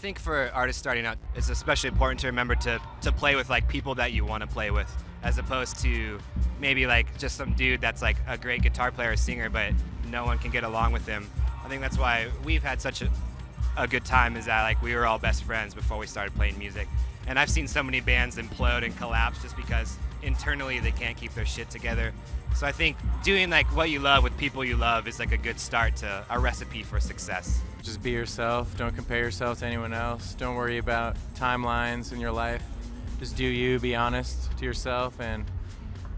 think for artists starting out, it's especially important to remember to play with like people that you want to play with, as opposed to maybe like just some dude that's like a great guitar player or singer, but no one can get along with him. I think that's why we've had such a good time, is that like we were all best friends before we started playing music. And I've seen so many bands implode and collapse just because internally they can't keep their shit together. So I think doing like what you love with people you love is like a good start to a recipe for success. Just be yourself. Don't compare yourself to anyone else. Don't worry about timelines in your life. Just do you, be honest to yourself, and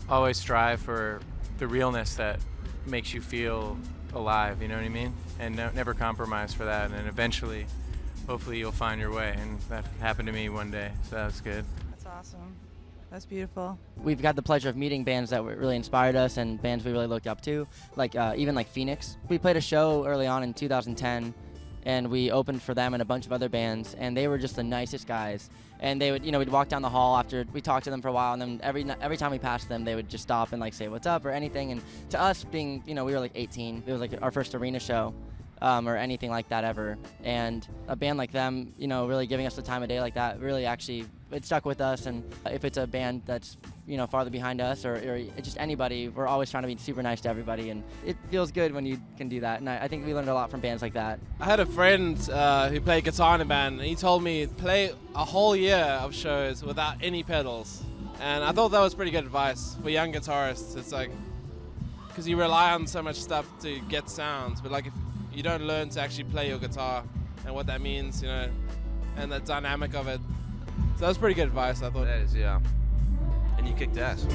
always strive for the realness that makes you feel alive, you know what I mean? And never compromise for that, and eventually, hopefully you'll find your way, and that happened to me one day, so that was good. That's awesome. That's beautiful. We've got the pleasure of meeting bands that really inspired us and bands we really looked up to, like even like Phoenix. We played a show early on in 2010, and we opened for them and a bunch of other bands, and they were just the nicest guys. And they would, we'd walk down the hall after we talked to them for a while, and then every time we passed them, they would just stop and like say what's up or anything. And to us, being, we were like 18, it was like our first arena show. Or anything like that ever. And a band like them, really giving us the time of day like that, really actually, it stuck with us. And if it's a band that's, farther behind us or just anybody, we're always trying to be super nice to everybody. And it feels good when you can do that. And I think we learned a lot from bands like that. I had a friend who played guitar in a band, and he told me play a whole year of shows without any pedals. And I thought that was pretty good advice for young guitarists. It's like, because you rely on so much stuff to get sounds, but like if you don't learn to actually play your guitar and what that means, and the dynamic of it. So that was pretty good advice, I thought. That is, yeah. And you kicked ass.